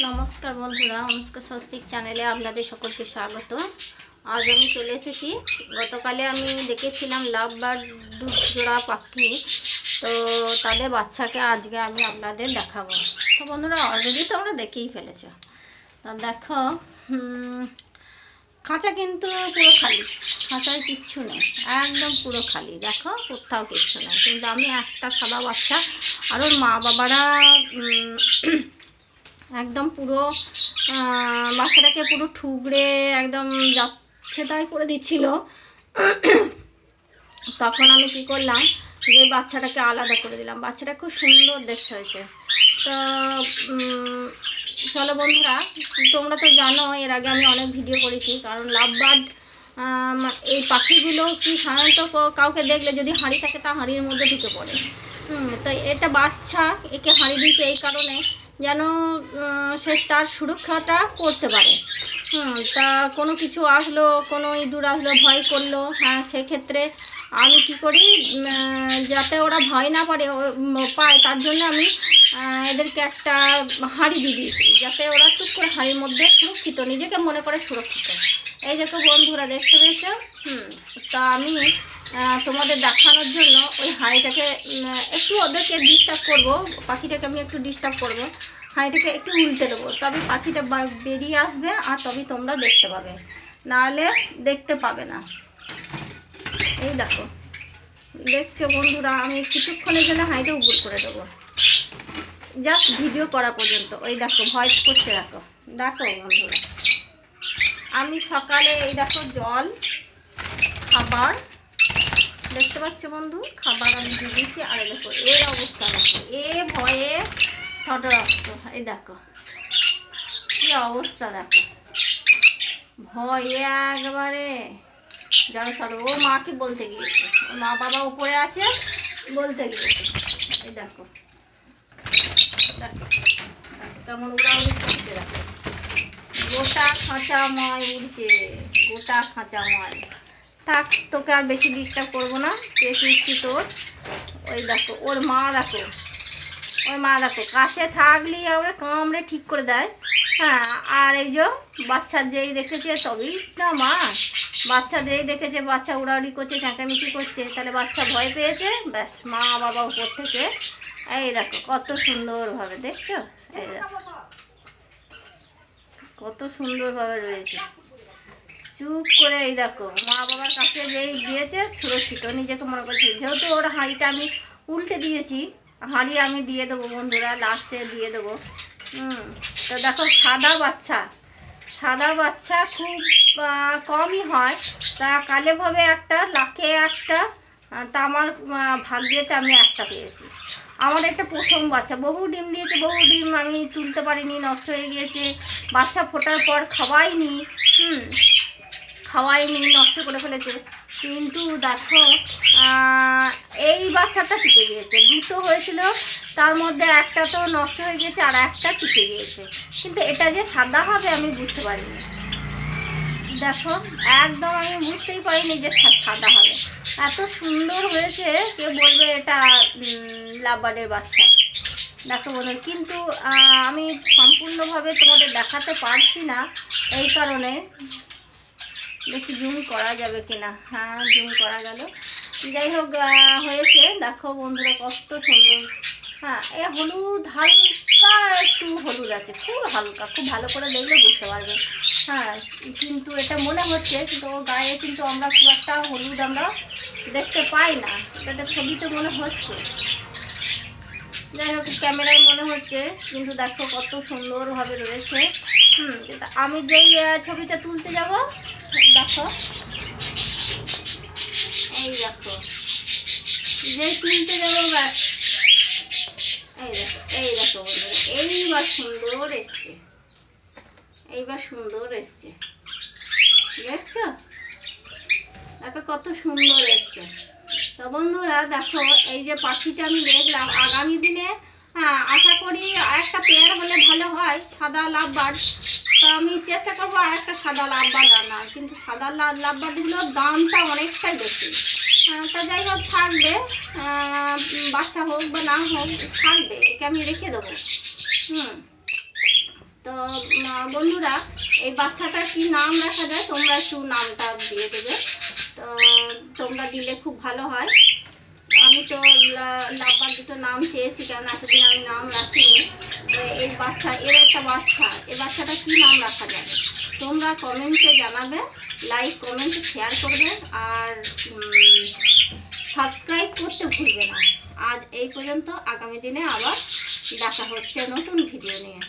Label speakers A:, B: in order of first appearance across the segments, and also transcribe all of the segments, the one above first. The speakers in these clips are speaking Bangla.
A: নমস্কার বন্ধুরা, অনুষ্কা স্বস্তিক চ্যানেলে আপনাদের সকলকে স্বাগত। আজ আমি চলে এসেছি। গতকালে আমি দেখেছিলাম লাভ বার্ড দুধজোড়া পাখি, তো তাদের বাচ্চাকে আজকে আমি আপনাদের দেখাবো। তো বন্ধুরা, অলরেডি তোমরা দেখেই ফেলেছো। তো দেখো, খাঁচা কিন্তু পুরো খালি, খাঁচায় কিচ্ছু নেই, একদম পুরো খালি। দেখো, কোথাও কিচ্ছু নেই, কিন্তু আমি একটা সাদা বাচ্চা আর ওর মা বাবারা একদম পুরো বাচ্চাটাকে পুরো ঠুকরে একদম যাচ্ছে তাই করে দিচ্ছিল। তখন আমি কি করলাম, যে বাচ্চাটাকে আলাদা করে দিলাম। বাচ্চাটা খুব সুন্দর দেখতে হয়েছে। তো চলো বন্ধুরা, তোমরা তো জানো এর আগে আমি অনেক ভিডিও করেছি, কারণ লাভ বার্ড এই পাখিগুলো কি সাধারণত কাউকে দেখলে যদি হাঁড়ি থাকে তা হাঁড়ির মধ্যে ঢুকে পড়ে। তো এটা বাচ্চা, একে হাঁড়ি দিচ্ছে এই কারণে যেন সে তার সুরক্ষাটা করতে পারে। তা কোনো কিছু আসলো, কোনো ইঁদুর আসলো, ভয় করলো, হ্যাঁ সেক্ষেত্রে আমি কি করি, যাতে ওরা ভয় না পায় তার জন্য আমি এদেরকে একটা হাঁড়ি দিয়ে দিয়েছি, যাতে ওরা চুপ করে হাঁড়ির মধ্যে সুরক্ষিত, নিজেকে মনে করে সুরক্ষিত। এই দেখো বন্ধুরা, দেখতে পেয়েছ? তা আমি তোমাদের দেখানোর জন্য ওই হাঁড়িটাকে একটু ওদেরকে ডিস্টার্ব করবো, পাখিটাকে আমি একটু ডিস্টার্ব করবো, হাঁড়িটাকে একটু উল্টে দেবো, তবে পাখিটা বেরিয়ে আসবে আর তবে তোমরা দেখতে পাবে, নাহলে দেখতে পাবে না। এই দেখো, দেখছো বন্ধুরা, আমি কিছুক্ষণের জন্য হাঁড়িটা উপর করে দেবো, জাস্ট ভিডিও করা পর্যন্ত। ওই দেখো, ভয়েস করছে। দেখো দেখো বন্ধুরা, আমি সকালে এই দেখো জল, খাবার দেখতে পাচ্ছ বন্ধু, খাবার আমি দিয়ে দিচ্ছি। আর দেখো এর অবস্থা, দেখো এ ভয়ে ফটো রাখতো। এই দেখো কি অবস্থা, দেখো ভয়ে একবারে যারা সরো। ও মাকে বলতে গিয়েছে, ওর মা বাবা উপরে আছে, বলতে গিয়েছে। এই দেখো দেখো কেমন উড়াউড়ি করছে। দেখো গোটা খাঁচাময় উড়ছে, গোটা খাঁচাময়। থাক, তোকে আর বেশি ডিস্টার্ব করবো না, পেয়েছি তোর। ওই দেখো ওর মা, দেখো ওর মা, দেখো কাছে থাকলে আমরা কামড়ে ঠিক করে দেয়। হ্যাঁ, আর এই যে বাচ্চা যেই দেখেছে তবেই না মা, বাচ্চা যেই দেখেছে বাচ্চা উড়াউড়ি করছে, চেঁচামেচি করছে, তাহলে বাচ্চা ভয় পেয়েছে, ব্যাস মা বাবা উপর থেকে। এই দেখো কত সুন্দরভাবে, দেখছো? এই দেখো কত সুন্দরভাবে রয়েছে চুপ করে। এই দেখো মা বাবার কাছে যেই দিয়েছে সুরক্ষিত, নিজেকে মনে করছে। যেহেতু ওর হাঁড়িটা আমি উল্টে দিয়েছি, হাঁড়ি আমি দিয়ে দেবো বন্ধুরা, লাস্টে দিয়ে দেবো। তো দেখো সাদা বাচ্চা, সাদা বাচ্চা খুব কমই হয়, তা কালেভাবে একটা, লাখে একটা, তা আমার ভাগ্যেতে আমি একটা পেয়েছি। আমার একটা প্রথম বাচ্চা, বহু ডিম দিয়েছে, বহু ডিম আমি তুলতে পারিনি, নষ্ট হয়ে গিয়েছে। বাচ্চা ফোটার পর খাওয়াইনি, নষ্ট করে ফেলেছে। কিন্তু দেখো এই বাচ্চাটা টিকে গিয়েছে। দুটো হয়েছিল, তার মধ্যে একটা তো নষ্ট হয়ে গিয়েছে আর একটা টিকে গিয়েছে। কিন্তু এটা যে সাদা হবে আমি বুঝতে পারিনি। দেখো একদম আমি বুঝতেই পারিনি যে সাদা হবে। এত সুন্দর হয়েছে, কে বলবে এটা লাভ বার্ডের বাচ্চা। দেখো বলুন, কিন্তু আমি সম্পূর্ণভাবে তোমাদের দেখাতে পারছি না, এই কারণে। দেখি জুম করা যাবে কিনা। হ্যাঁ, জুম করা গেল। যাই হোক, হয়েছে। দেখো বন্ধুরা কত সুন্দর। হ্যাঁ, এ হলুদ, হালকা একটু হলুদ আছে, খুব হালকা, খুব ভালো করে দেখলে বুঝতে পারবে। হ্যাঁ, কিন্তু এটা মনে হচ্ছে, কিন্তু ওর গায়ে কিন্তু আমরা খুব একটা হলুদ আমরা দেখতে পাই না, এটা ছবিতে মনে হচ্ছে। যাই হোক, ক্যামেরায় মনে হচ্ছে, কিন্তু দেখো কত সুন্দরভাবে রয়েছে। আমি যেই ছবিটা তুলতে যাব, দেখো এই দেখো যেই তুলতে যাবো, ব্যাস এই দেখো, এই দেখো বন্ধুরা, এইবার সুন্দর এসছে, এইবার সুন্দর এসছে, দেখছো? দেখো কত সুন্দর এসছে। তো বন্ধুরা দেখো, এই যে পাখিটা আমি দেখলাম, আগামী দিনে আশা করি আরেকটা পেয়ার হলে ভালো হয়, সাদা লাভ বার্ড। তো আমি চেষ্টা করবো আরেকটা সাদা লাভ বার্ড আনার, কিন্তু সাদা লাভ বার্ডগুলোর দামটা অনেকটাই বেশি। তা যাই হোক, থাকবে, বাচ্চা হোক বা না হোক থাকবে, একে আমি রেখে দেবো। তো এই বাচ্চাটার কি নাম রাখা যায় তোমরা একটু নামটা দিয়ে দেবে, তো তোমরা দিলে খুব ভালো হয়। আমি তো লাভবার্ড দুটো নাম চেয়েছি, কারণ এতদিন আমি নাম রাখিনি। এই বাচ্চা, এর একটা বাচ্চা, এই বাচ্চাটা কি নাম রাখা যাবে তোমরা কমেন্টে জানাবে, লাইক কমেন্ট শেয়ার করবে, আর সাবস্ক্রাইব করতে ভুলবে না। আজ এই পর্যন্ত, আগামী দিনে আবার দেখা হচ্ছে নতুন ভিডিও নিয়ে।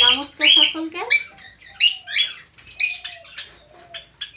A: নমস্কার সকলকে।